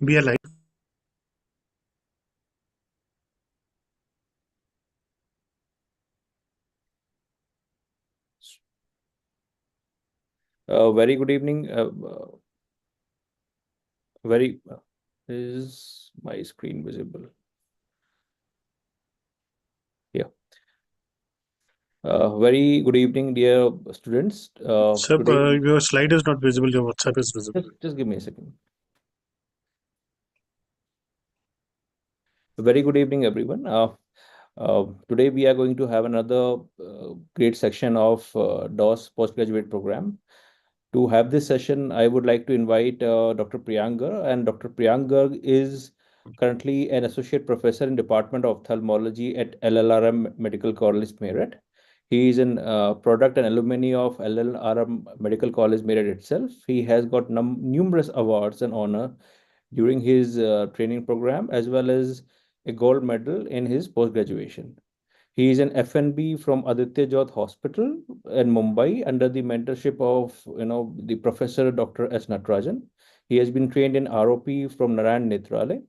Be alive. Very good evening. Very is my screen visible? Yeah. Very good evening, dear students. Sir, Today, your slide is not visible. Your WhatsApp is visible. just give me a second. Very good evening, everyone. Today we are going to have another great section of DOS postgraduate program. To have this session, I would like to invite Dr. Priyank Garg, and Dr. Priyank Garg is currently an associate professor in Department of Ophthalmology at LLRM Medical College, Meerut. He is an product and alumni of LLRM Medical College, Meerut itself. He has got numerous awards and honor during his training program, as well as a gold medal in his post graduation. He is an FNB from Aditya Jyot Hospital in Mumbai under the mentorship of the Professor Dr. S. Natarajan. He has been trained in ROP from Narayan Netralaya.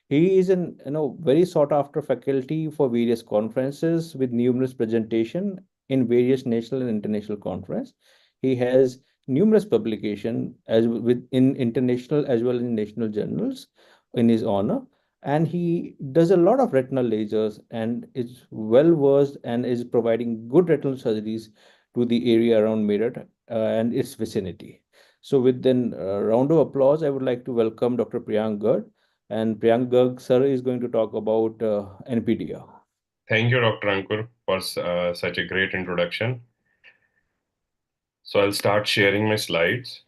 He is an very sought after faculty for various conferences with numerous presentation in various national and international conference. He has numerous publication as with in international as well as in national journals in his honor, and he does a lot of retinal lasers and is well versed and is providing good retinal surgeries to the area around Meerut and its vicinity. So with then round of applause, I would like to welcome Dr. Priyank Garg, and Priyank Garg sir is going to talk about NPDR. Thank you, Dr. Ankur, for such a great introduction. So I'll start sharing my slides.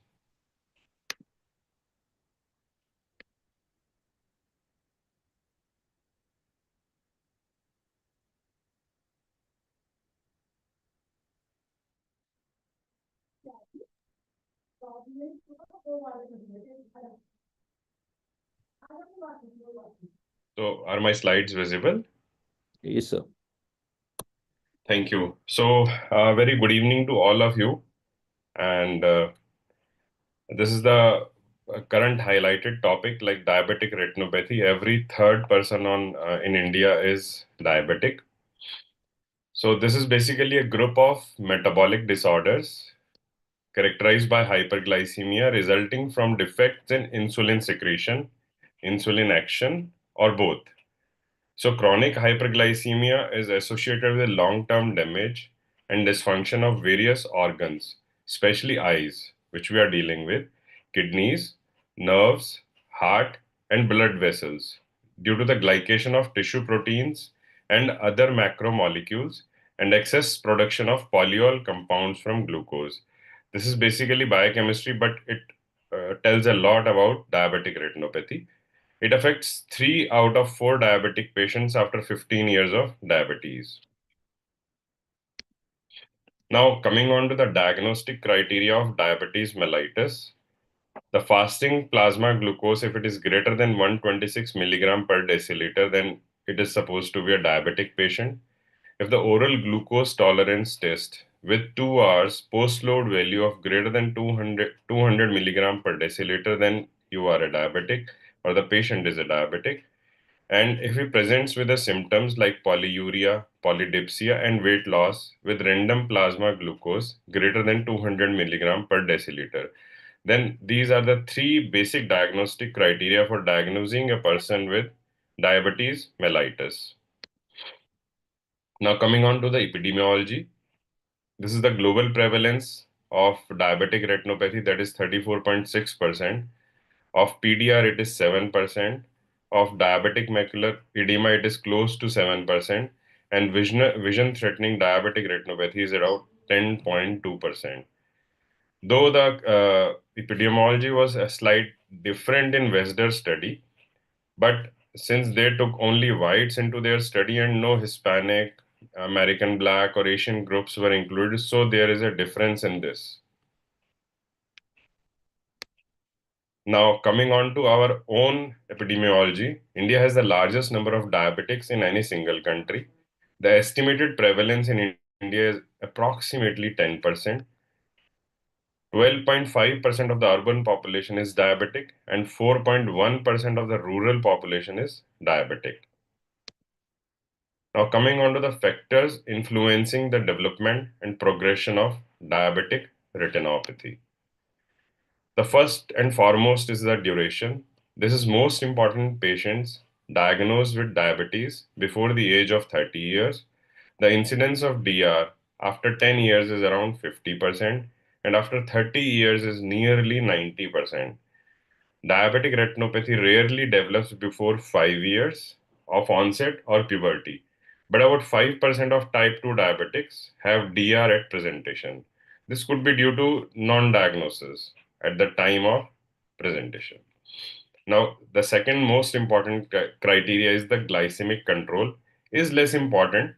So are my slides visible? Yes, sir. Thank you. So very good evening to all of you. And this is the current highlighted topic, like diabetic retinopathy. Every third person in India is diabetic. So this is basically a group of metabolic disorders characterized by hyperglycemia resulting from defects in insulin secretion, insulin action, or both. So chronic hyperglycemia is associated with long-term damage and dysfunction of various organs, especially eyes, which we are dealing with, kidneys, nerves, heart, and blood vessels, due to the glycation of tissue proteins and other macromolecules and excess production of polyol compounds from glucose. This is basically biochemistry, but it tells a lot about diabetic retinopathy. It affects 3 out of 4 diabetic patients after 15 years of diabetes. Now, coming on to the diagnostic criteria of diabetes mellitus, the fasting plasma glucose, if it is greater than 126 milligram per deciliter, then it is supposed to be a diabetic patient. If the oral glucose tolerance test with 2 hours post-load value of greater than 200 milligram per deciliter, then you are a diabetic or the patient is a diabetic. And if he presents with the symptoms like polyuria, polydipsia, and weight loss with random plasma glucose greater than 200 milligram per deciliter, then these are the 3 basic diagnostic criteria for diagnosing a person with diabetes mellitus. Now, coming on to the epidemiology, this is the global prevalence of diabetic retinopathy, that is 34.6%. Of PDR, it is 7%. Of diabetic macular edema, it is close to 7%. And vision-threatening diabetic retinopathy is around 10.2%. Though the epidemiology was a slight different in Wesder's study, but since they took only whites into their study and no Hispanic, American Black, or Asian groups were included, so there is a difference in this. Now, coming on to our own epidemiology, India has the largest number of diabetics in any single country. The estimated prevalence in India is approximately 10%. 12.5% of the urban population is diabetic and 4.1% of the rural population is diabetic. Now coming on to the factors influencing the development and progression of diabetic retinopathy. The first and foremost is the duration. This is most important in patients diagnosed with diabetes before the age of 30 years. The incidence of DR after 10 years is around 50% and after 30 years is nearly 90%. Diabetic retinopathy rarely develops before 5 years of onset or puberty, but about 5% of type 2 diabetics have DR at presentation. This could be due to non-diagnosis at the time of presentation. Now, the second most important criteria is the glycemic control is less important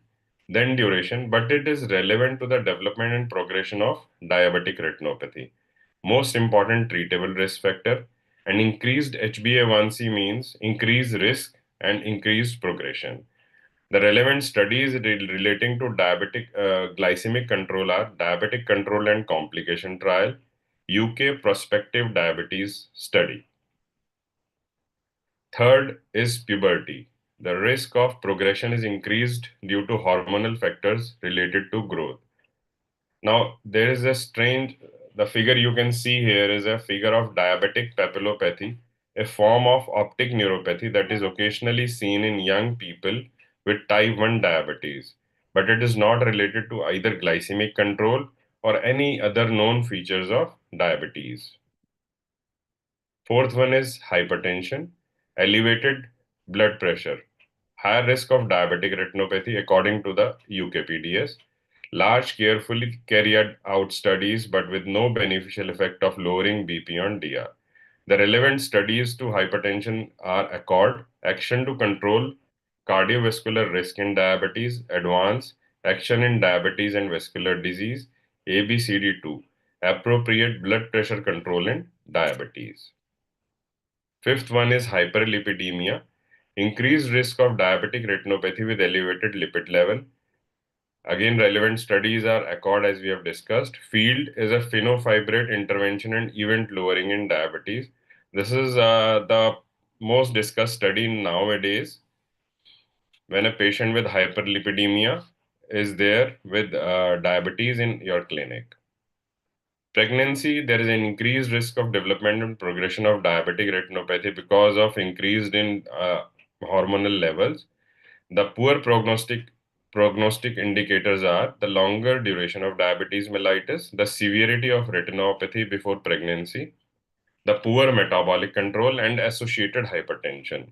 than duration, but it is relevant to the development and progression of diabetic retinopathy. Most important treatable risk factor, and increased HbA1c means increased risk and increased progression. The relevant studies relating to diabetic glycemic control are Diabetic Control and Complication Trial, UK Prospective Diabetes Study. Third is puberty. The risk of progression is increased due to hormonal factors related to growth. Now, there is a the figure you can see here is a figure of diabetic papillopathy, a form of optic neuropathy that is occasionally seen in young people with type 1 diabetes, but it is not related to either glycemic control or any other known features of diabetes. Fourth one is hypertension, elevated blood pressure, higher risk of diabetic retinopathy according to the UKPDS. Large, carefully carried out studies, but with no beneficial effect of lowering BP on DR. The relevant studies to hypertension are ACCORD, Action to Control Cardiovascular Risk in Diabetes, Advance, Action in Diabetes and Vascular Disease, ABCD2, Appropriate Blood Pressure Control in Diabetes. Fifth one is hyperlipidemia, increased risk of diabetic retinopathy with elevated lipid level. Again, relevant studies are ACCORD as we have discussed. FIELD is a phenofibrate intervention and event lowering in diabetes. This is the most discussed study nowadays when a patient with hyperlipidemia is there with diabetes in your clinic. Pregnancy, there is an increased risk of development and progression of diabetic retinopathy because of increased in hormonal levels. The poor prognostic indicators are the longer duration of diabetes mellitus, the severity of retinopathy before pregnancy, the poor metabolic control, and associated hypertension.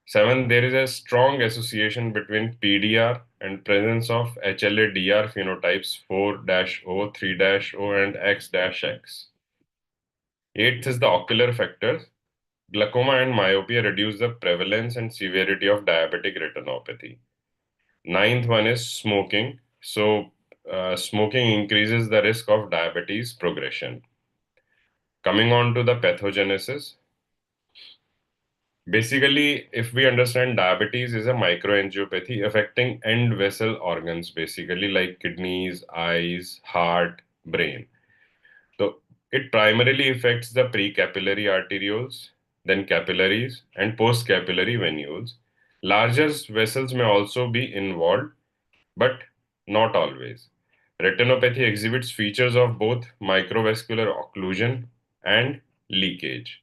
7. There is a strong association between PDR and presence of HLA-DR phenotypes 4-O, 3-O, and X-X. 8th is the ocular factors. Glaucoma and myopia reduce the prevalence and severity of diabetic retinopathy. 9th one is smoking. So, smoking increases the risk of diabetes progression. Coming on to the pathogenesis. Basically, if we understand diabetes is a microangiopathy affecting end vessel organs, basically like kidneys, eyes, heart, brain. So, it primarily affects the precapillary arterioles, then capillaries, and postcapillary venules. Larger vessels may also be involved, but not always. Retinopathy exhibits features of both microvascular occlusion and leakage.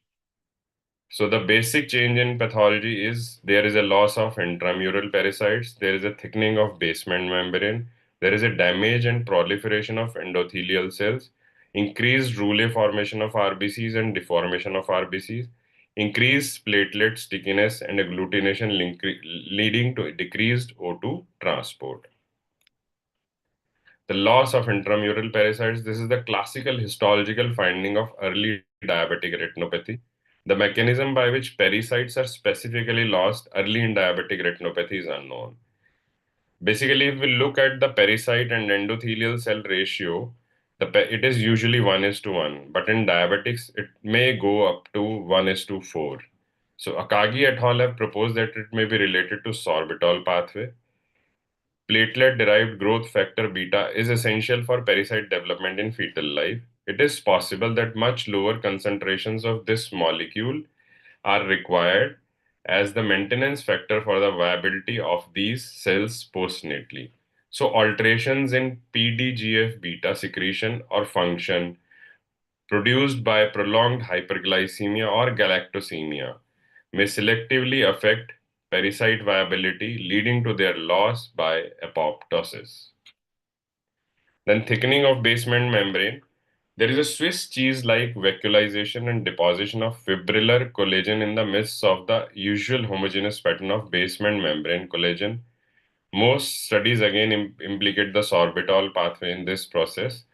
So the basic change in pathology is there is a loss of intramural pericytes, there is a thickening of basement membrane, there is a damage and proliferation of endothelial cells, increased rouleau formation of RBCs and deformation of RBCs, increased platelet stickiness and agglutination leading to decreased O2 transport. The loss of intramural pericytes, this is the classical histological finding of early diabetic retinopathy. The mechanism by which pericytes are specifically lost early in diabetic retinopathy is unknown. Basically, if we look at the pericyte and endothelial cell ratio, it is usually 1:1, but in diabetics, it may go up to 1:4. So Akagi et al. Have proposed that it may be related to sorbitol pathway. Platelet-derived growth factor beta is essential for pericyte development in fetal life. it is possible that much lower concentrations of this molecule are required as the maintenance factor for the viability of these cells postnatally. So alterations in PDGF beta secretion or function produced by prolonged hyperglycemia or galactosemia may selectively affect pericyte viability, leading to their loss by apoptosis. Then thickening of basement membrane. There is a Swiss cheese-like vacuolization and deposition of fibrillar collagen in the midst of the usual homogeneous pattern of basement membrane collagen. Most studies again implicate the sorbitol pathway in this process.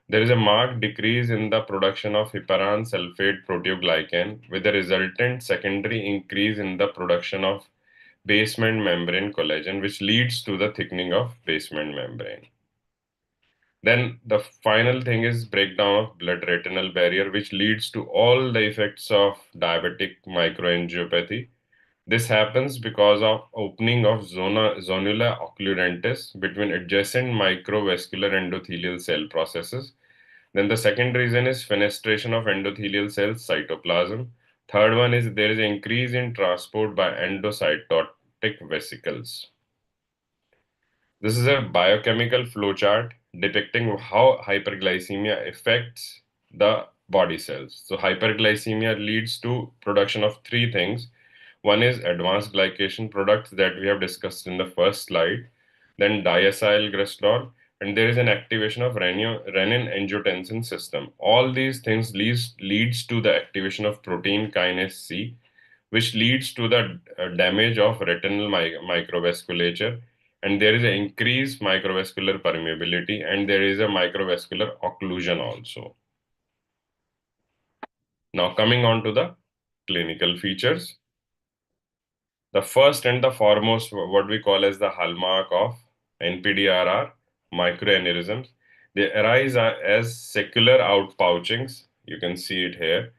There is a marked decrease in the production of heparan sulfate proteoglycan with a resultant secondary increase in the production of basement membrane collagen, which leads to the thickening of basement membrane. Then the final thing is breakdown of blood retinal barrier, which leads to all the effects of diabetic microangiopathy. This happens because of opening of zonula occludentis between adjacent microvascular endothelial cell processes. Then the second reason is fenestration of endothelial cells cytoplasm. Third one is there is an increase in transport by endocytotic vesicles. This is a biochemical flowchart depicting how hyperglycemia affects the body cells. So hyperglycemia leads to production of three things. One is advanced glycation products that we have discussed in the first slide, then diacylglycerol, and there is an activation of renin-angiotensin system. All these things leads to the activation of protein kinase C, which leads to the damage of retinal microvasculature, and there is an increased microvascular permeability, and there is a microvascular occlusion also. Now coming on to the clinical features. The first and the foremost, what we call as the hallmark of NPDR are microaneurysms. They arise as secular outpouchings. You can see it here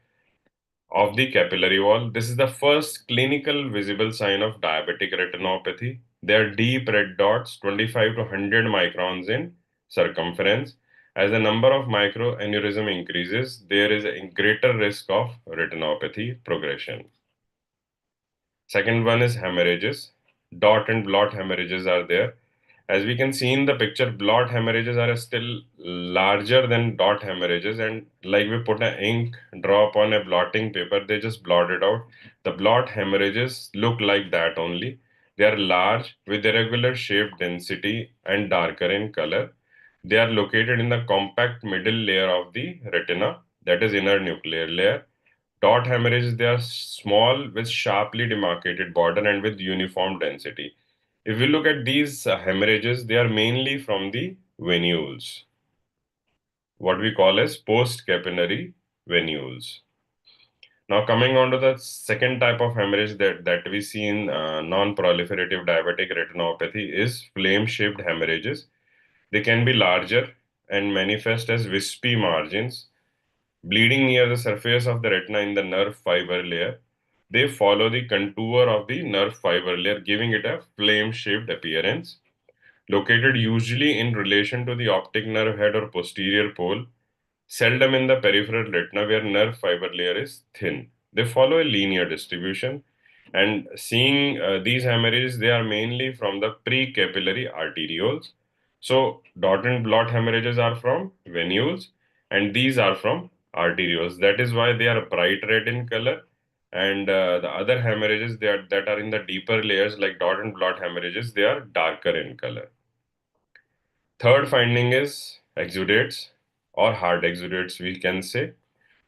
of the capillary wall. This is the first clinical visible sign of diabetic retinopathy. They are deep red dots, 25 to 100 microns in circumference. As the number of microaneurysm increases, there is a greater risk of retinopathy progression. Second one is hemorrhages. Dot and blot hemorrhages are there. As we can see in the picture, blot hemorrhages are still larger than dot hemorrhages, and like we put an ink drop on a blotting paper, they just blot it out. The blot hemorrhages look like that only. They are large with irregular shape density and darker in color. They are located in the compact middle layer of the retina, that is inner nuclear layer. Dot hemorrhages, they are small with sharply demarcated border and with uniform density. If we look at these hemorrhages, they are mainly from the venules, what we call as post-capillary venules. Now coming on to the second type of hemorrhage that we see in non-proliferative diabetic retinopathy is flame-shaped hemorrhages. They can be larger and manifest as wispy margins, bleeding near the surface of the retina in the nerve fiber layer. They follow the contour of the nerve fiber layer, giving it a flame-shaped appearance. Located usually in relation to the optic nerve head or posterior pole, seldom in the peripheral retina where nerve fiber layer is thin. They follow a linear distribution, and seeing these hemorrhages, they are mainly from the precapillary arterioles. So dot and blot hemorrhages are from venules, and these are from arterioles. That is why they are bright red in color. And the other hemorrhages that are in the deeper layers, like dot and blot hemorrhages, they are darker in color. Third finding is exudates or hard exudates, we can say,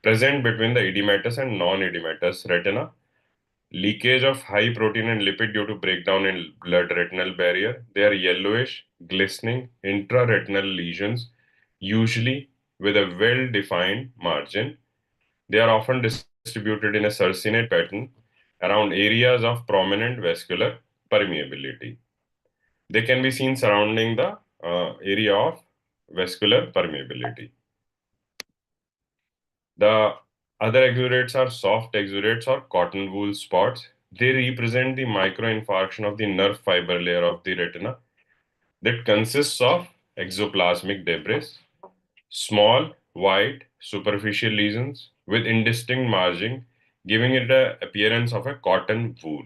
present between the edematous and non-edematous retina. Leakage of high protein and lipid due to breakdown in blood retinal barrier. They are yellowish, glistening, intraretinal lesions, usually with a well-defined margin. They are often distributed in a circinate pattern around areas of prominent vascular permeability. They can be seen surrounding the area of vascular permeability. The other exudates are soft exudates or cotton wool spots. They represent the microinfarction of the nerve fiber layer of the retina that consists of exoplasmic debris, small white, superficial lesions with indistinct margin, giving it the appearance of a cotton wool.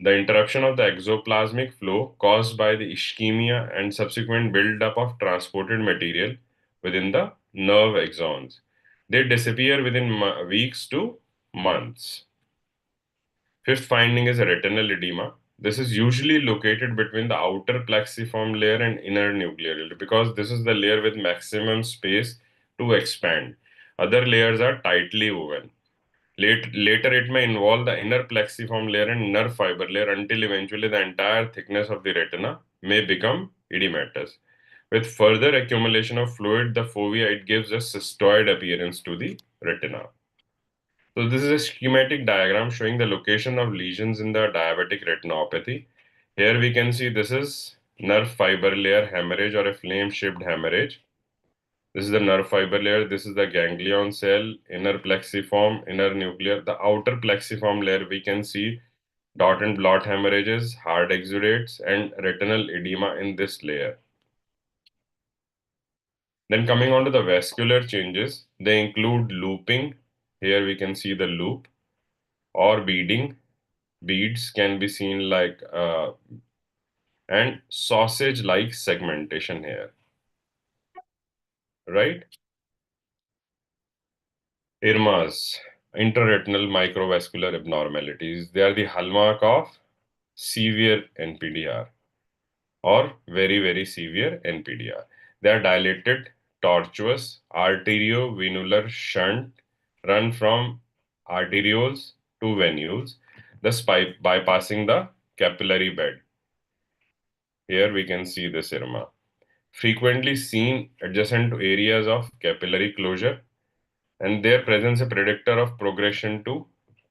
The interruption of the exoplasmic flow caused by the ischemia and subsequent buildup of transported material within the nerve axons. They disappear within weeks to months. Fifth finding is retinal edema. This is usually located between the outer plexiform layer and inner nuclear layer because this is the layer with maximum space to expand. Other layers are tightly woven. Later, it may involve the inner plexiform layer and nerve fiber layer until eventually the entire thickness of the retina may become edematous. With further accumulation of fluid, the fovea, it gives a cystoid appearance to the retina. So this is a schematic diagram showing the location of lesions in the diabetic retinopathy. Here we can see this is nerve fiber layer hemorrhage or a flame-shaped hemorrhage. This is the nerve fiber layer. This is the ganglion cell, inner plexiform, inner nuclear. The outer plexiform layer, we can see dot and blot hemorrhages, hard exudates, and retinal edema in this layer. Then coming on to the vascular changes, they include looping. Here we can see the loop or beading. Beads can be seen like and sausage-like segmentation here, right? IRMAs, intraretinal microvascular abnormalities. They are the hallmark of severe NPDR or very, very severe NPDR. They are dilated, tortuous, arteriovenular shunt run from arterioles to venules, thus bypassing the capillary bed. Here we can see this IRMA. Frequently seen adjacent to areas of capillary closure, and their presence a predictor of progression to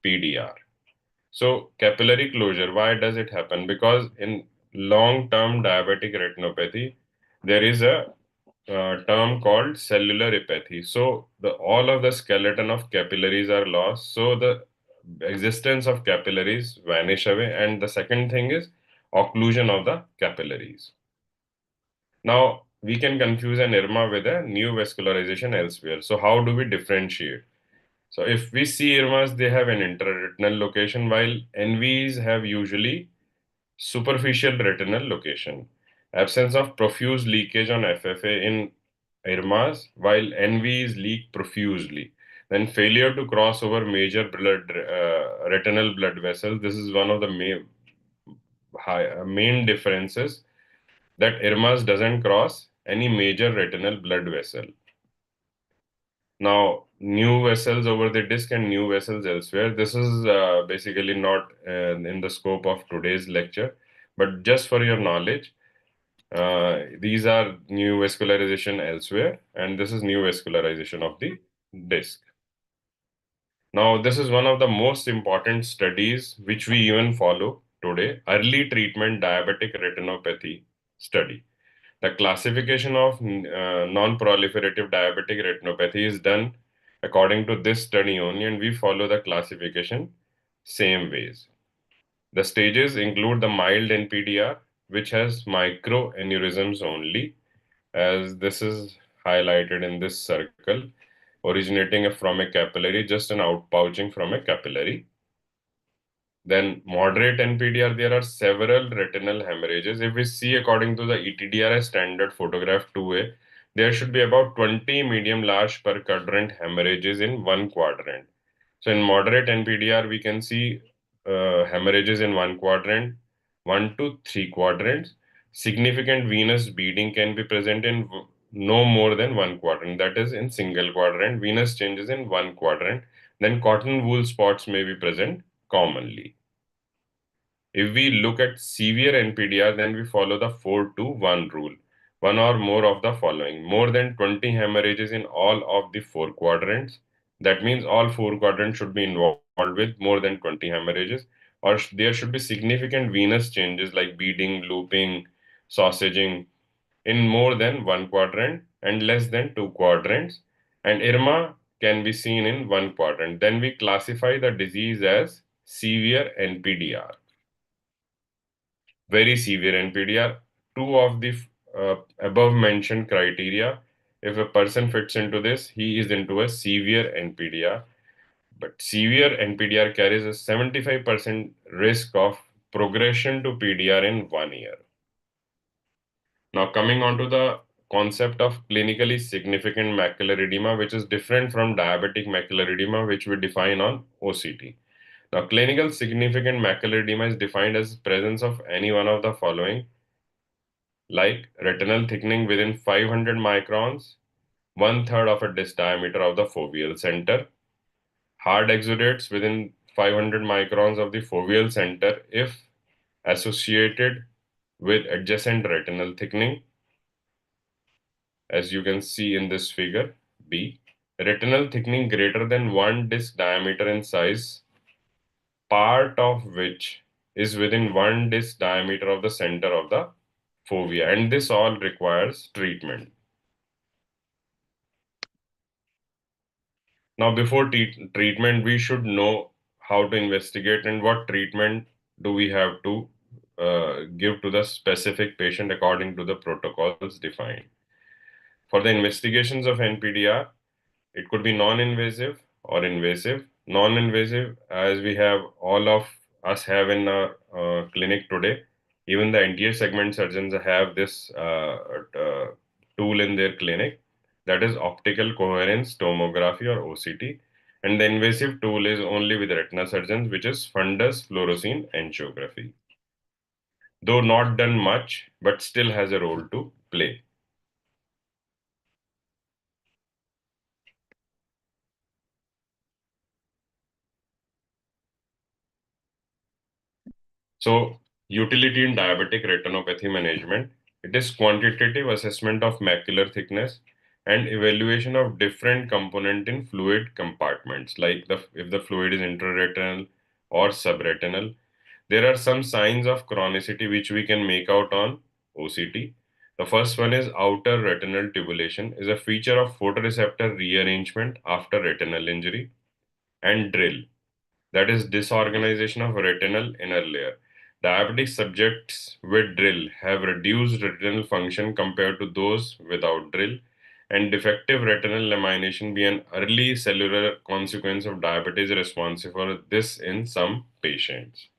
PDR. So capillary closure, why does it happen? Because in long-term diabetic retinopathy, there is a term called cellular apathy. So all of the skeleton of capillaries are lost. So the existence of capillaries vanish away. And the second thing is occlusion of the capillaries. Now, we can confuse an IRMA with a new vascularization elsewhere. So how do we differentiate? So if we see IRMAs, they have an intraretinal location, while NVs have usually superficial retinal location. Absence of profuse leakage on FFA in IRMAs, while NVs leak profusely. Then failure to cross over major retinal blood vessels. This is one of the main differences, that IRMAs doesn't cross any major retinal blood vessel. Now, new vessels over the disc and new vessels elsewhere. This is basically not in the scope of today's lecture, but just for your knowledge, these are new vascularization elsewhere, and this is new vascularization of the disc. Now, this is one of the most important studies which we even follow today, early treatment diabetic retinopathy study. The classification of non-proliferative diabetic retinopathy is done according to this study only, and we follow the classification same ways. The stages include the mild NPDR, which has microaneurysms only, as this is highlighted in this circle, originating from a capillary, just an outpouching from a capillary. Then moderate NPDR, there are several retinal hemorrhages. If we see according to the ETDRS standard photograph 2A, there should be about 20 medium large per quadrant hemorrhages in one quadrant. So in moderate NPDR, we can see hemorrhages in one quadrant, 1 to 3 quadrants. Significant venous bleeding can be present in no more than one quadrant, that is in single quadrant. Venous changes in one quadrant. Then cotton wool spots may be present commonly. If we look at severe NPDR, then we follow the 4-to-1 rule. One or more of the following: more than 20 hemorrhages in all of the 4 quadrants. That means all 4 quadrants should be involved with more than 20 hemorrhages, or there should be significant venous changes like beading, looping, sausaging in more than one quadrant and less than 2 quadrants. And IRMA can be seen in one quadrant. Then we classify the disease as severe NPDR. Very severe NPDR, two of the above mentioned criteria if a person fits into this, he is into a severe NPDR. But severe NPDR carries a 75% risk of progression to PDR in 1 year. Now, coming on to the concept of clinically significant macular edema, which is different from diabetic macular edema, which we define on OCT. Now, clinical significant macular edema is defined as presence of any one of the following, like retinal thickening within 500 microns, 1/3 of a disc diameter of the foveal center, hard exudates within 500 microns of the foveal center if associated with adjacent retinal thickening, as you can see in this figure B. Retinal thickening greater than 1 disc diameter in size, part of which is within 1 disc diameter of the center of the fovea, and this all requires treatment. Now, before treatment, we should know how to investigate and what treatment do we have to give to the specific patient according to the protocols defined. For the investigations of NPDR, it could be non-invasive or invasive. Non-invasive, as we have all of us have in our clinic today, even the anterior segment surgeons have this tool in their clinic, that is optical coherence tomography or OCT. And the invasive tool is only with retina surgeons, which is fundus fluorescein angiography. Though not done much, but still has a role to play. So, utility in diabetic retinopathy management, it is quantitative assessment of macular thickness and evaluation of different component in fluid compartments, like if the fluid is intraretinal or subretinal. There are some signs of chronicity which we can make out on OCT. The first one is outer retinal tubulation, is a feature of photoreceptor rearrangement after retinal injury, and drill, that is disorganization of retinal inner layer. Diabetic subjects with drill have reduced retinal function compared to those without drill, and defective retinal lamination be an early cellular consequence of diabetes responsive for this in some patients.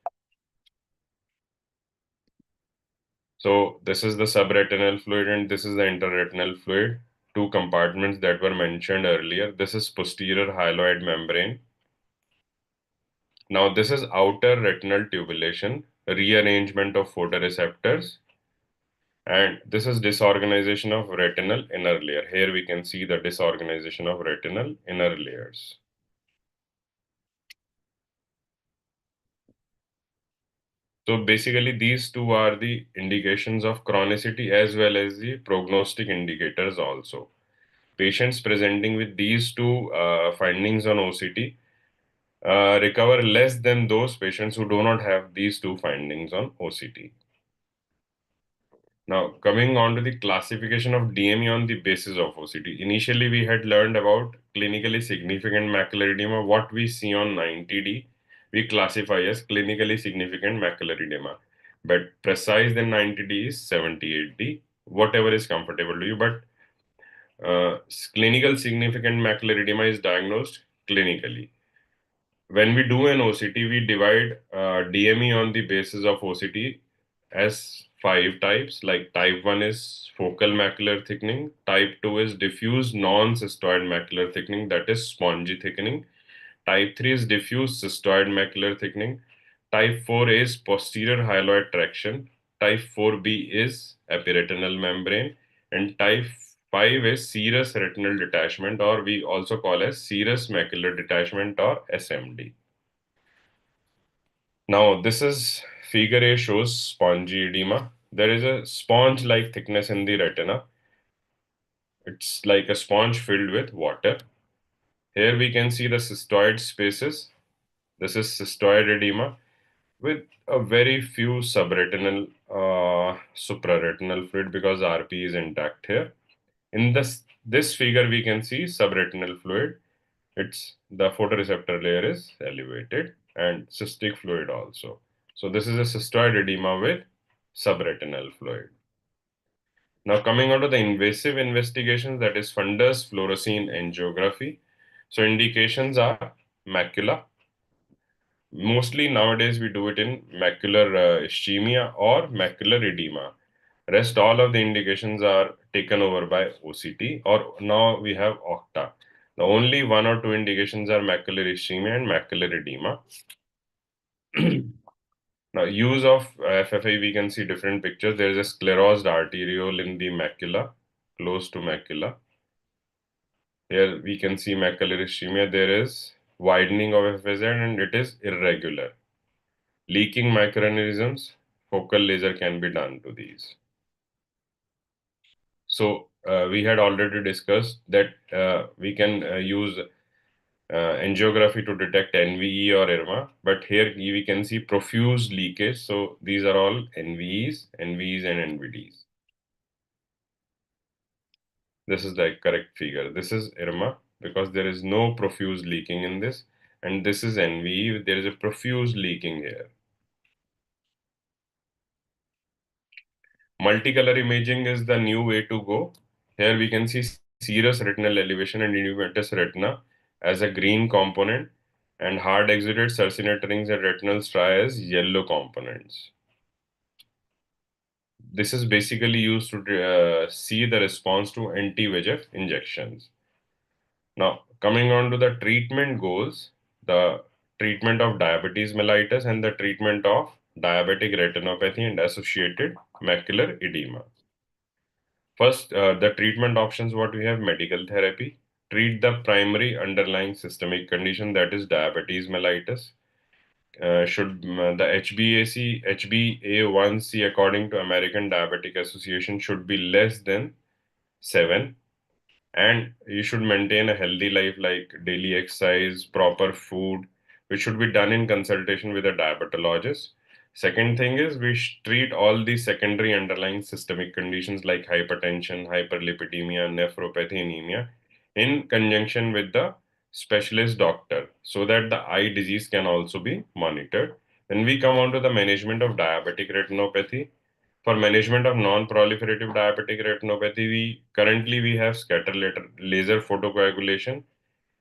So this is the subretinal fluid and this is the interretinal fluid, two compartments that were mentioned earlier. This is posterior hyaloid membrane. Now this is outer retinal tubulation, rearrangement of photoreceptors, and this is disorganization of retinal inner layer. Here we can see the disorganization of retinal inner layers. So basically these two are the indications of chronicity as well as the prognostic indicators also. Patients presenting with these two findings on OCT recover less than those patients who do not have these two findings on OCT. Now, coming on to the classification of DME on the basis of OCT. Initially, we had learned about clinically significant macular edema. What we see on 90D, we classify as clinically significant macular edema. But precise than 90D is 78D, whatever is comfortable to you. But clinical significant macular edema is diagnosed clinically. When we do an OCT, we divide DME on the basis of OCT as 5 types. Like type 1 is focal macular thickening, type 2 is diffuse non-cystoid macular thickening, that is spongy thickening, type 3 is diffuse cystoid macular thickening, type 4 is posterior hyaloid traction, type 4B is epiretinal membrane, and type 5 is serous retinal detachment, or we also call as serous macular detachment or SMD. Now, this is figure A shows spongy edema. There is a sponge-like thickness in the retina. It's like a sponge filled with water. Here we can see the cystoid spaces. This is cystoid edema with a very few subretinal, supraretinal fluid because RP is intact here. In this figure, we can see subretinal fluid. It's the photoreceptor layer is elevated and cystic fluid also. So this is a cystoid edema with subretinal fluid. Now coming on to the invasive investigations, that is fundus fluorescein angiography. So indications are macula. Mostly nowadays we do it in macular ischemia or macular edema. Rest all of the indications are taken over by OCT, or now we have OCTA. The only one or two indications are macular ischemia and macular edema. Now, use of FFI, we can see different pictures. There is a sclerosed arteriole in the macula, close to macula. Here we can see macular ischemia. There is widening of FFZ and it is irregular. Leaking microaneurysms, focal laser can be done to these. So we had already discussed that we can use angiography to detect NVE or IRMA, but here we can see profuse leakage. So these are all NVEs and NVDs. This is the correct figure. This is IRMA because there is no profuse leaking in this, and this is NVE. There is a profuse leaking here. Multicolor imaging is the new way to go. Here we can see serous retinal elevation and edematous retina as a green component, and hard exudate succinate rings and retinal striae as yellow components. This is basically used to see the response to anti-VEGF injections. Now, coming on to the treatment goals, the treatment of diabetes mellitus and the treatment of diabetic retinopathy and associated macular edema. First, the treatment options, what we have: medical therapy, treat the primary underlying systemic condition, that is diabetes mellitus. The HbA1c according to American Diabetic Association should be less than 7, and you should maintain a healthy life like daily exercise, proper food, which should be done in consultation with a diabetologist. Second thing is we treat all the secondary underlying systemic conditions like hypertension, hyperlipidemia, nephropathy, anemia in conjunction with the specialist doctor so that the eye disease can also be monitored. When we come on to the management of diabetic retinopathy, for management of non-proliferative diabetic retinopathy, we have scatter laser photocoagulation,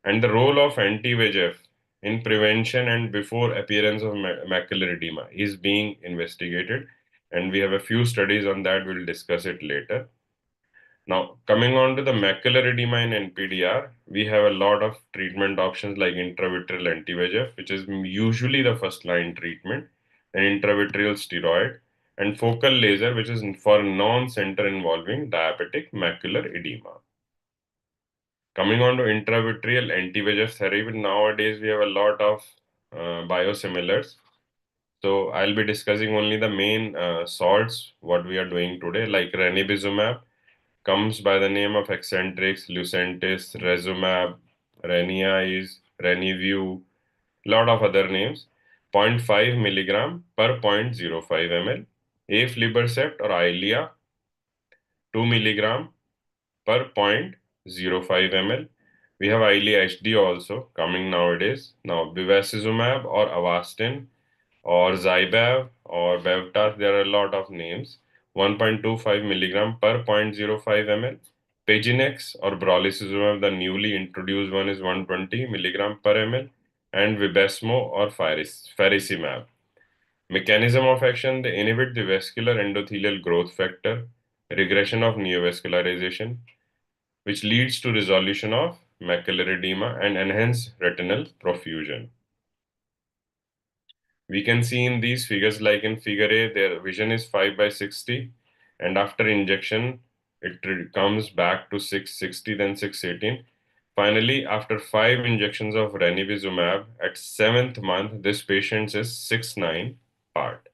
and the role of anti-VEGF in prevention and before appearance of macular edema is being investigated, and we have a few studies on that. We'll discuss it later. Now, coming on to the macular edema in NPDR, we have a lot of treatment options like intravitreal anti-VEGF, which is usually the first line treatment, and intravitreal steroid, and focal laser, which is for non-center involving diabetic macular edema. Coming on to intravitreal anti-VEGF therapy, nowadays we have a lot of biosimilars. So I'll be discussing only the main salts, what we are doing today, like ranibizumab, comes by the name of Eccentrix, Lucentis, Rezumab, Reniase, Reniview, lot of other names. 0.5 milligram per 0.05 ml. Aflibercept or Eylea, 2 milligram per 0.05 ml. We have Eylea HD also coming nowadays. Now, bevacizumab or Avastin or Zybev or Bevtas, there are a lot of names. 1.25 milligram per 0.05 ml. Paginex or brolucizumab, the newly introduced one, is 120 milligram per ml. And Vibesmo or faricimab. Mechanism of action: they inhibit the vascular endothelial growth factor, regression of neovascularization, which leads to resolution of macular edema and enhance retinal perfusion. We can see in these figures, like in figure A, their vision is 5/60, and after injection, it comes back to 660, then 618. Finally, after 5 injections of ranibizumab at 7th month, this patient is 6'9" part.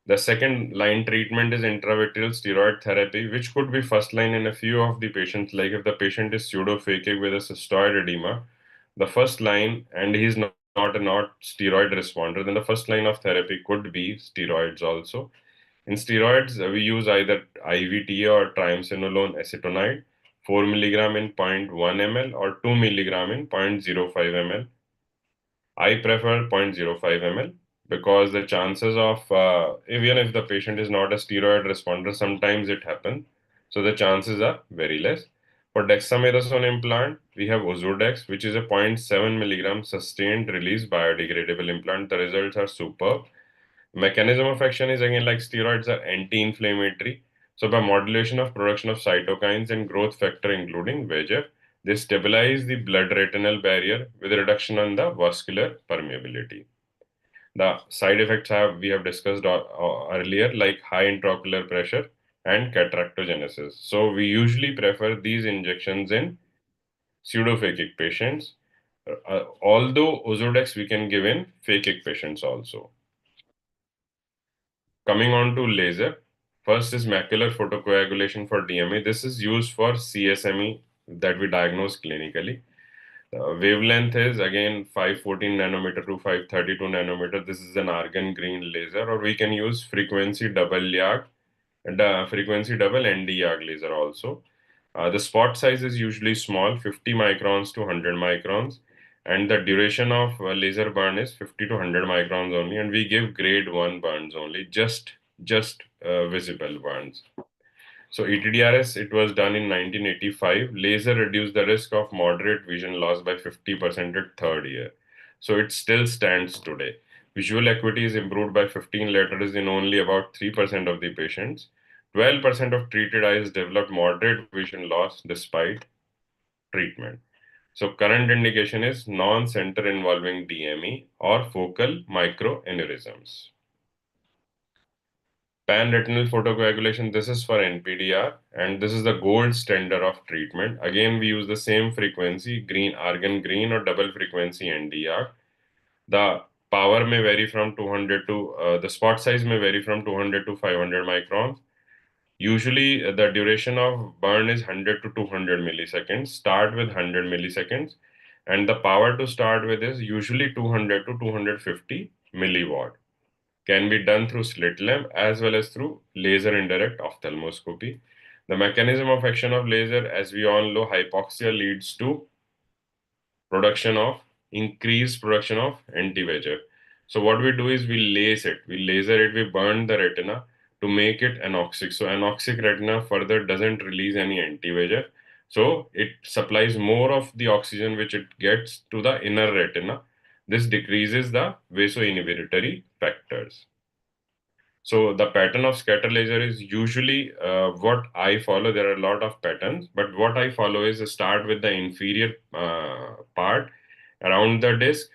The second line treatment is intravitreal steroid therapy, which could be first line in a few of the patients. Like if the patient is pseudophakic with a cystoid edema, the first line, and he's not a steroid responder, then the first line of therapy could be steroids also. In steroids, we use either IVTA or triamcinolone acetonide, 4 milligram in 0.1 ml or 2 milligram in 0.05 ml. I prefer 0.05 ml. because the chances of, even if the patient is not a steroid responder, sometimes it happens. So the chances are very less. For dexamethasone implant, we have Ozurdex, which is a 0.7 milligram sustained release biodegradable implant. The results are superb. Mechanism of action is again like steroids are anti-inflammatory. So by modulation of production of cytokines and growth factor including VEGF, they stabilize the blood retinal barrier with a reduction on the vascular permeability. The side effects we have discussed earlier, like high intraocular pressure and cataractogenesis. So we usually prefer these injections in pseudophakic patients, although Ozurdex we can give in phakic patients also. Coming on to laser, first is macular photocoagulation for DME. This is used for CSME that we diagnose clinically. The wavelength is again 514 nanometer to 532 nanometer. This is an argon green laser, or we can use frequency double YAG and frequency double ND YAG laser also. The spot size is usually small, 50 microns to 100 microns, and the duration of laser burn is 50 to 100 microns only, and we give grade 1 burns only, just visible burns. So ETDRS, it was done in 1985. Laser reduced the risk of moderate vision loss by 50% at third year. So it still stands today. Visual acuity is improved by 15 letters in only about 3% of the patients. 12% of treated eyes developed moderate vision loss despite treatment. So current indication is non-center involving DME or focal microaneurysms. Pan-retinal photocoagulation, this is for NPDR, and this is the gold standard of treatment. Again, we use the same frequency, green, argon green, or double frequency NDR. The power may vary from 200 to, the spot size may vary from 200 to 500 microns. Usually, the duration of burn is 100 to 200 milliseconds. Start with 100 milliseconds, and the power to start with is usually 200 to 250 milliwatt. Can be done through slit lamp as well as through laser indirect ophthalmoscopy. The mechanism of action of laser, as we all know, hypoxia leads to increased production of anti-VEGF. So what we do is we laser it, we burn the retina to make it anoxic. So anoxic retina further doesn't release any anti-VEGF. So it supplies more of the oxygen which it gets to the inner retina. This decreases the vasoinhibitory factors. So the pattern of scatter laser is usually what I follow. There are a lot of patterns, but what I follow is start with the inferior part around the disc,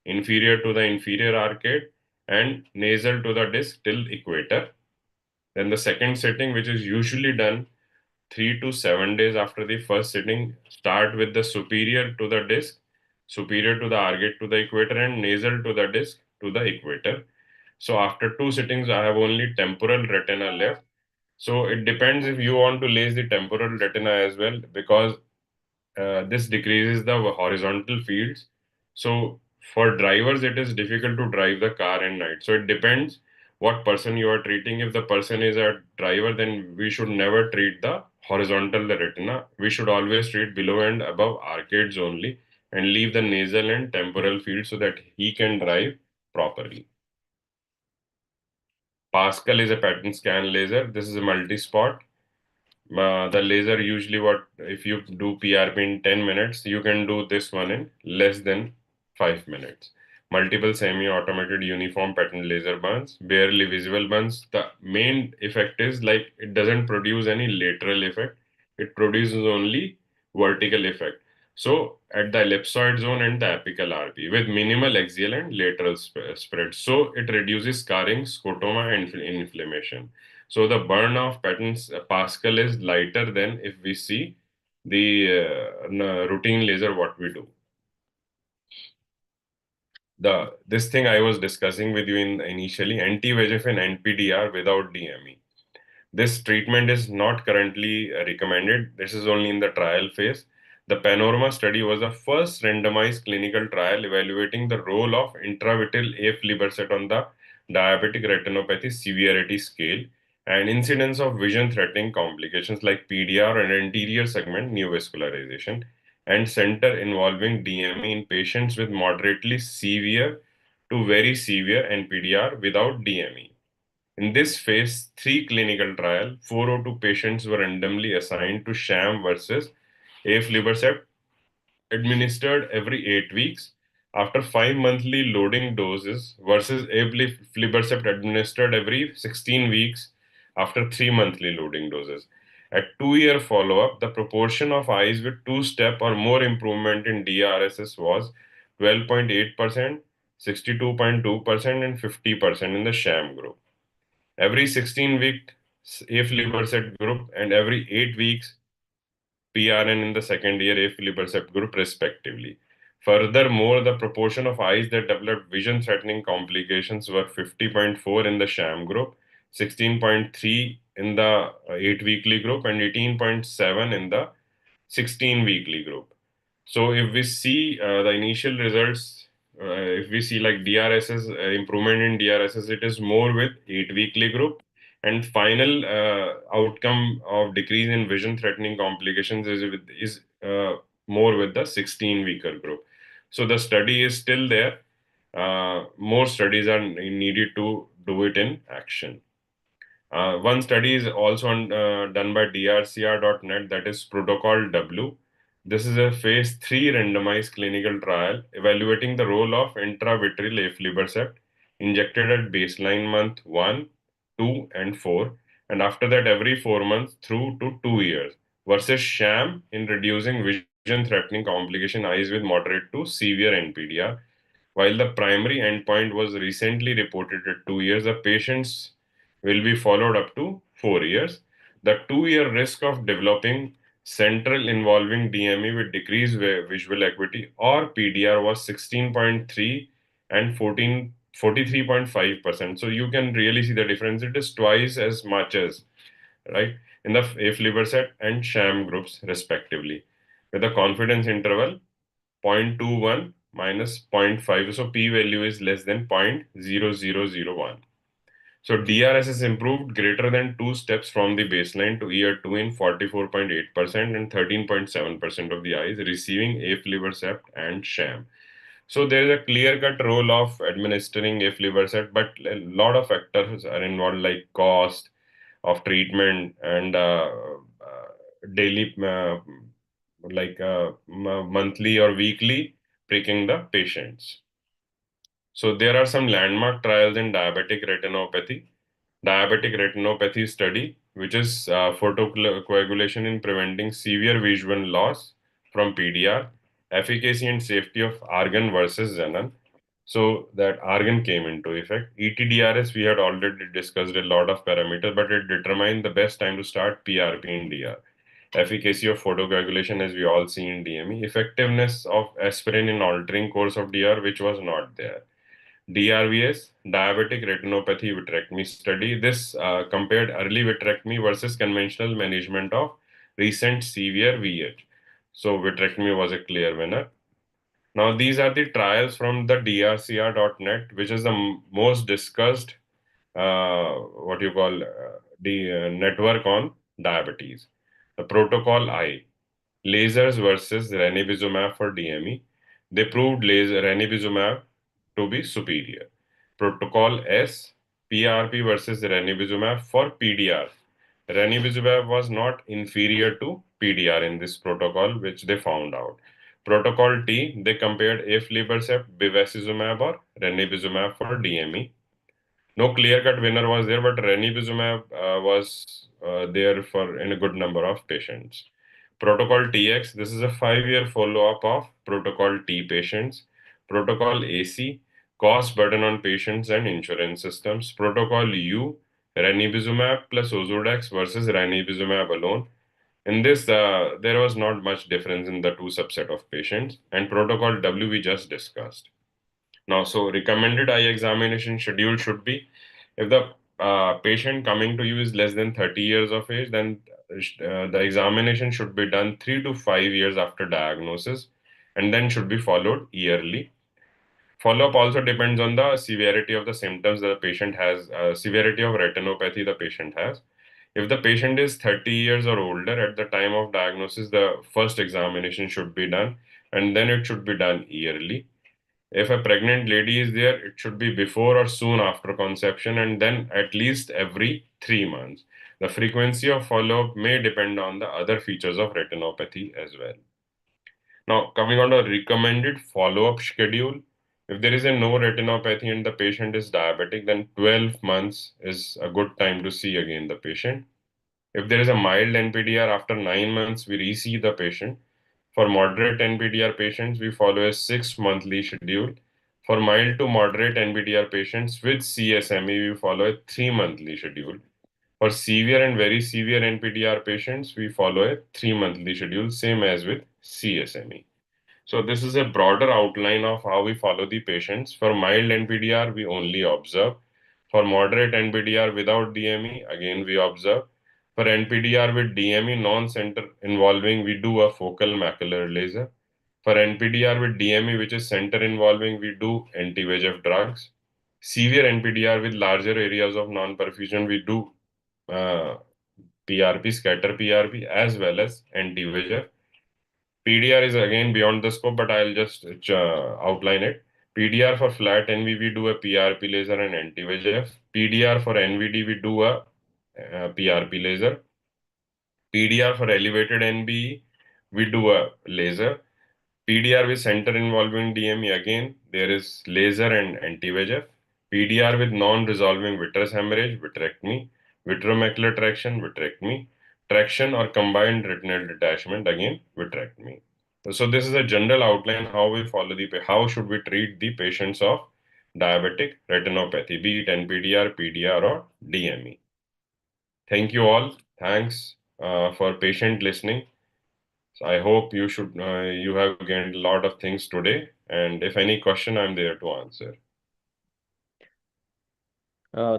inferior to the inferior arcade, and nasal to the disc till equator. Then the second sitting, which is usually done 3 to 7 days after the first sitting, start with the superior to the disc, superior to the arcade to the equator, and nasal to the disc to the equator. So after 2 sittings, I have only temporal retina left. So it depends if you want to lace the temporal retina as well, because this decreases the horizontal fields. So for drivers, it is difficult to drive the car at night. So it depends what person you are treating. If the person is a driver, then we should never treat the horizontal retina. We should always treat below and above arcades only and leave the nasal and temporal field so that he can drive properly. Pascal is a pattern scan laser. This is a multi-spot. The laser usually if you do PRP in 10 minutes, you can do this one in less than 5 minutes. Multiple semi-automated uniform pattern laser burns, barely visible burns. The main effect is like it doesn't produce any lateral effect. It produces only vertical effect. So at the ellipsoid zone and the apical RP with minimal axial and lateral spread. So it reduces scarring, scotoma, and inflammation. So the burn of patterns Pascal is lighter than if we see the routine laser what we do. This thing I was discussing with you initially, anti-VEGF and NPDR without DME. This treatment is not currently recommended. This is only in the trial phase. The Panorama study was the first randomized clinical trial evaluating the role of intravitreal aflibercept on the diabetic retinopathy severity scale and incidence of vision-threatening complications like PDR and anterior segment neovascularization and center involving DME in patients with moderately severe to very severe NPDR without DME. In this phase 3 clinical trial, 402 patients were randomly assigned to sham versus aflibercept administered every 8 weeks after 5 monthly loading doses versus aflibercept administered every 16 weeks after 3 monthly loading doses. At 2-year follow-up, the proportion of eyes with 2-step or more improvement in DRSS was 12.8%, 62.2%, and 50% in the sham group. Every 16 week aflibercept group and every 8 weeks PRN in the second year aflibercept group respectively. Furthermore, the proportion of eyes that developed vision-threatening complications were 50.4 in the sham group, 16.3 in the 8-weekly group, and 18.7 in the 16-weekly group. So if we see the initial results, if we see like DRSS, improvement in DRSS, it is more with 8-weekly group, and final outcome of decrease in vision-threatening complications is more with the 16-weeker group. So the study is still there. More studies are needed to do it in action. One study is also done by drcr.net, that is Protocol W. This is a phase 3 randomized clinical trial evaluating the role of intravitreal aflibercept injected at baseline month 1, 2, and 4, and after that every 4 months through to 2 years, versus sham in reducing vision-threatening complication eyes with moderate to severe NPDR. While the primary endpoint was recently reported at 2 years, the patients will be followed up to 4 years. The 2-year risk of developing central involving DME with decreased visual acuity or PDR was 16.3 and 43.5%. So you can really see the difference. It is twice as much as, right, in the aflibercept and sham groups respectively, with a confidence interval 0.21 minus 0.5. So p-value is less than 0.0001. So DRS is improved greater than 2 steps from the baseline to year 2 in 44.8% and 13.7% of the eyes receiving aflibercept and sham. So there is a clear-cut role of administering aflibercept, but a lot of factors are involved, like cost of treatment and daily, monthly or weekly pricking the patients. So there are some landmark trials in diabetic retinopathy. Diabetic retinopathy study, which is photocoagulation in preventing severe visual loss from PDR, efficacy and safety of argan versus xenon. So that argan came into effect. ETDRS, we had already discussed a lot of parameters, but it determined the best time to start PRP in DR. Efficacy of photocoagulation, as we all see in DME. Effectiveness of aspirin in altering course of DR, which was not there. DRVS, diabetic retinopathy vitrectomy study. This compared early vitrectomy versus conventional management of recent severe VH. So vitrectomy was a clear winner. Now these are the trials from the drcr.net, which is the most discussed the network on diabetes. The protocol I, lasers versus ranibizumab for DME. They proved ranibizumab to be superior. Protocol S, PRP versus ranibizumab for PDR. Ranibizumab was not inferior to PDR in this protocol, which they found out. Protocol T, they compared aflibercept, bevacizumab, or ranibizumab for DME. No clear-cut winner was there, but ranibizumab was there for in a good number of patients. Protocol TX, this is a 5-year follow-up of Protocol T patients. Protocol AC, cost burden on patients and insurance systems. Protocol U, ranibizumab plus Ozurdex versus ranibizumab alone. In this, there was not much difference in the two subset of patients. And Protocol W we just discussed. Now, so recommended eye examination schedule should be, if the patient coming to you is less than 30 years of age, then the examination should be done 3 to 5 years after diagnosis and then should be followed yearly. Follow-up also depends on the severity of the symptoms that the patient has, severity of retinopathy the patient has. If the patient is 30 years or older at the time of diagnosis, the first examination should be done and then it should be done yearly. If a pregnant lady is there, it should be before or soon after conception, and then at least every 3 months. The frequency of follow-up may depend on the other features of retinopathy as well. Now, coming on to recommended follow-up schedule, if there is a no retinopathy and the patient is diabetic, then 12 months is a good time to see again the patient. If there is a mild NPDR, after 9 months, we re-see the patient. For moderate NPDR patients, we follow a 6 monthly schedule. For mild to moderate NPDR patients with CSME, we follow a 3 monthly schedule. For severe and very severe NPDR patients, we follow a 3 monthly schedule, same as with CSME. So this is a broader outline of how we follow the patients. For mild NPDR, we only observe. For moderate NPDR without DME, again we observe. For NPDR with DME non-center involving, we do a focal macular laser. For NPDR with DME, which is center involving, we do anti-VEGF drugs. Severe NPDR with larger areas of non-perfusion, we do uh, PRP, scatter PRP, as well as anti-VEGF. PDR is again beyond the scope, but I'll just outline it. PDR for flat NV, we do a PRP laser and anti-VEGF. PDR for NVD, we do a PRP laser. PDR for elevated NBE, we do a laser. PDR with center involving DME, again, there is laser and anti-VEGF. PDR with non-resolving vitreous hemorrhage, vitrectomy. Vitreomacular traction, vitrectomy. Traction or combined retinal detachment, again, vitrectomy. So this is a general outline how we follow how should we treat the patients of diabetic retinopathy, be it NPDR, PDR, or DME. Thank you all. Thanks for patient listening. So I hope you have gained a lot of things today. And if any question, I'm there to answer.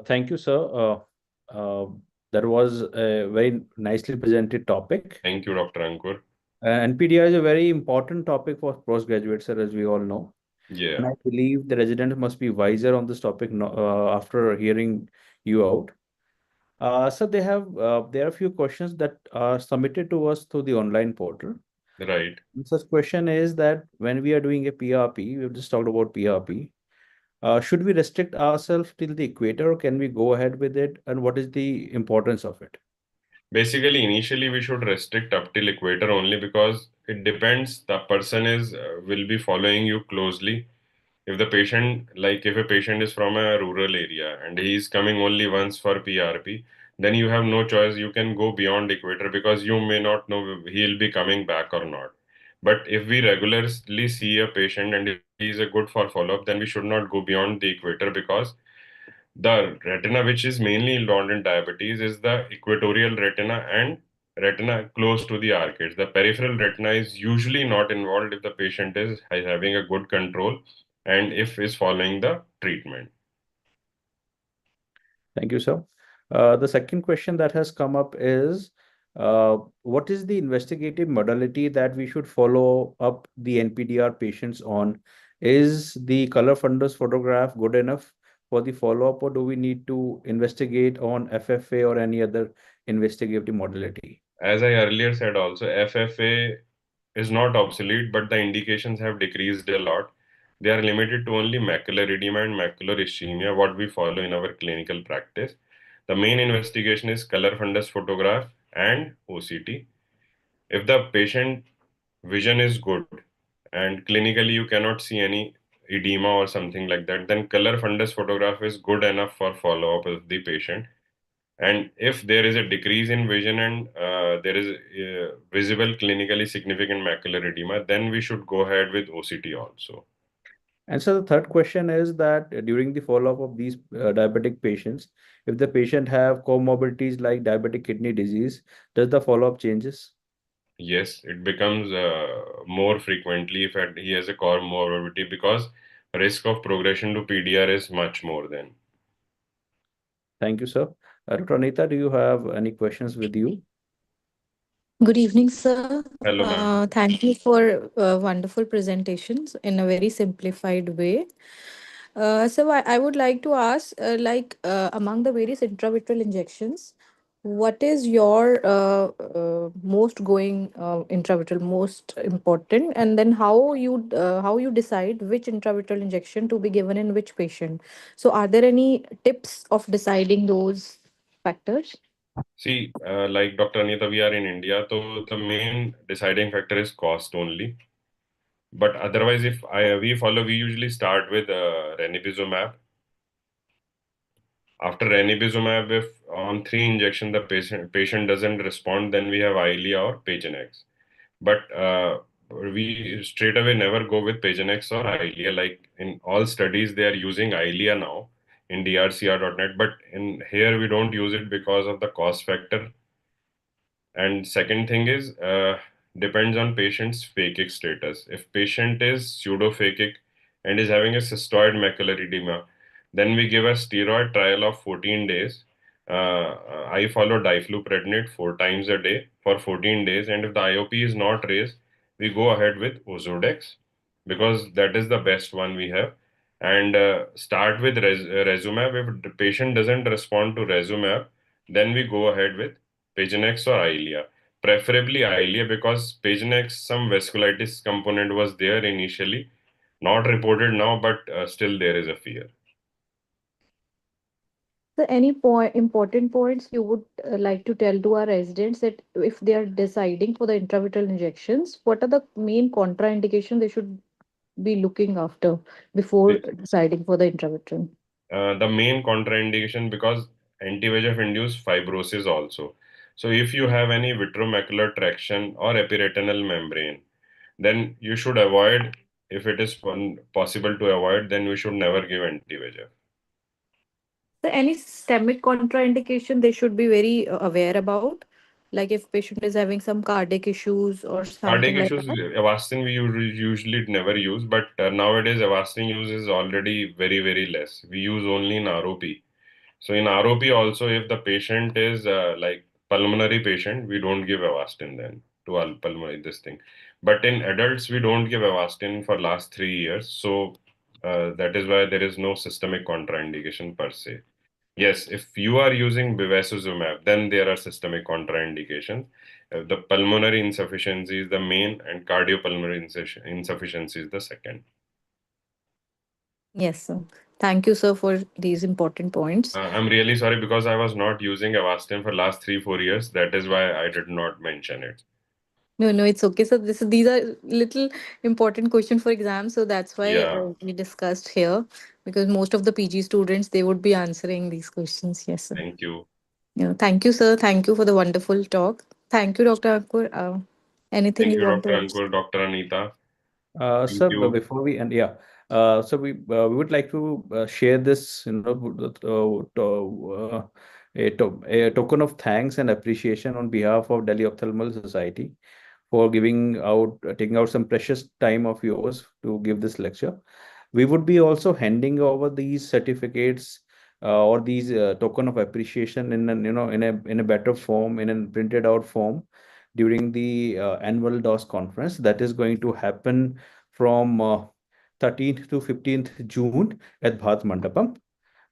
Thank you, sir. That was a very nicely presented topic. Thank you, Dr. Ankur. NPDR is a very important topic for postgraduates, sir, as we all know. Yeah, And I believe the resident must be wiser on this topic after hearing you out. So there are a few questions that are submitted to us through the online portal. right. The first question is that when we are doing a PRP, we've just talked about PRP. Should we restrict ourselves till the equator, or can we go ahead with it? And what is the importance of it? Basically, initially we should restrict up till equator only because it depends. The person will be following you closely. If the patient, like if a patient is from a rural area and he is coming only once for PRP, then you have no choice. You can go beyond equator because you may not know he'll be coming back or not. But if we regularly see a patient and if he is a good for follow-up, then we should not go beyond the equator because the retina, which is mainly involved in diabetes, is the equatorial retina and retina close to the arcades. The peripheral retina is usually not involved if the patient is having a good control and if is following the treatment. Thank you, sir. The second question that has come up is, what is the investigative modality that we should follow up the NPDR patients on? Is the color fundus photograph good enough for the follow-up, or do we need to investigate on FFA or any other investigative modality? As I earlier said also, FFA is not obsolete, but the indications have decreased a lot. They are limited to only macular edema and macular ischemia, what we follow in our clinical practice. The main investigation is color fundus photograph and OCT. If the patient vision is good and clinically you cannot see any edema or something like that, then color fundus photograph is good enough for follow-up of the patient. And if there is a decrease in vision and there is visible clinically significant macular edema, then we should go ahead with OCT also. And so the third question is that during the follow-up of these diabetic patients, if the patient have comorbidities like diabetic kidney disease, does the follow-up changes? Yes, it becomes more frequently if he has a comorbidity because risk of progression to PDR is much more then. Thank you, sir. Dr. Anita, do you have any questions with you? Good evening, sir. Hello, ma'am. Thank you for wonderful presentations in a very simplified way. So I would like to ask, among the various intravitreal injections, what is your most going intravitreal most important, and then how you decide which intravitreal injection to be given in which patient? So are there any tips of deciding those factors? See, like Dr. Anita, we are in India, so the main deciding factor is cost only. But otherwise, if we usually start with ranibizumab. After ranibizumab, if on 3 injection the patient doesn't respond, then we have Eylea or Pagenex. But we straight away never go with Pagenex or Eylea. Like in all studies, they are using Eylea now in drcr.net, but in here we don't use it because of the cost factor. And second thing is, depends on patient's phakic status. If patient is pseudophakic and is having a cystoid macular edema, then we give a steroid trial of 14 days. I follow difluprednate 4 times a day for 14 days. And if the IOP is not raised, we go ahead with Ozurdex because that is the best one we have. And start with Resumab. If the patient doesn't respond to Resumab, then we go ahead with Pagenex or Eylea. Preferably Eylea because Pagenex, some vasculitis component was there initially, not reported now, but still there is a fear. So any important points you would like to tell to our residents that if they are deciding for the intravitreal injections, what are the main contraindications they should be looking after before deciding for the intravitreal? The main contraindication because anti-VEGF induce fibrosis also. So if you have any vitreomacular traction or epiretinal membrane, then you should avoid, if it is possible to avoid, then we should never give anti-VEGF. So any systemic contraindication they should be very aware about, like if patient is having some cardiac issues or Cardiac something like issues, that. Avastin we usually never use, but nowadays Avastin use is already very, very less. We use only in ROP. So in ROP also, if the patient is like pulmonary patient, we don't give Avastin then to all pulmonary this thing. But in adults, we don't give Avastin for last 3 years. So that is why there is no systemic contraindication per se. Yes, if you are using bevacizumab, then there are systemic contraindications. The pulmonary insufficiency is the main, and cardiopulmonary insufficiency is the second. Yes, sir. Thank you, sir, for these important points. I'm really sorry because I was not using Avastin for last 3-4 years. That is why I did not mention it. No, no, it's okay. So these are little important question for exam. So that's why Yeah, we discussed here, because most of the PG students they would be answering these questions. Yes, sir. thank you. Yeah, thank you, sir. Thank you for the wonderful talk. Thank you, Dr. Ankur. Anything Thank you you, want Dr. to add? Ankur, Dr. Anita. Thank Sir, you. before we end, yeah. We would like to share this, a token of thanks and appreciation on behalf of Delhi Ophthalmal Society for taking out some precious time of yours to give this lecture. We would be also handing over these certificates or these token of appreciation in a better form, in a printed out form during the annual DOS conference that is going to happen from 13th to 15th June at Bharat Mandapam. Oh,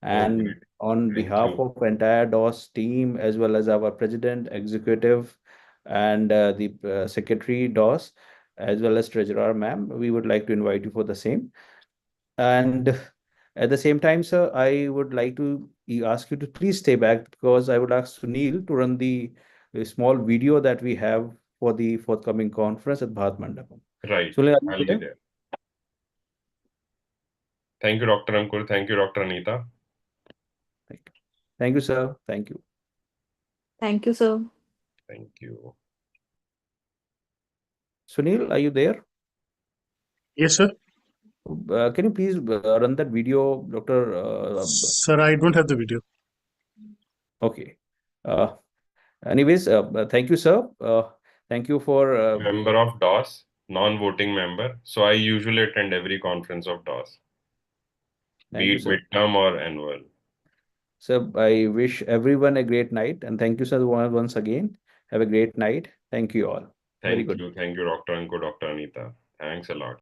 And great. on Thank behalf you. of entire DOS team, as well as our president, executive, and the secretary DOS, as well as treasurer ma'am, we would like to invite you for the same. And at the same time, sir, I would like to ask you to please stay back because I would ask Sunil to run the small video that we have for the forthcoming conference at Bharat Mandapam. Right. Sunil, are you I'll be there? there. Thank you, Dr. Ankur. Thank you, Dr. Anita. Thank you, sir. Thank you. Thank you, sir. Thank you. Sunil, are you there? Yes, sir. Can you please run that video, Dr. Sir, I don't have the video. Okay. Anyways, thank you, sir. Thank you for Member of DOS, non-voting member. So I usually attend every conference of DOS, thank be you, it sir. midterm or annual. So I wish everyone a great night and thank you, sir, once again. Have a great night. Thank you all. Very good. Thank you, Dr. Ankur, Dr. Anita. Thanks a lot.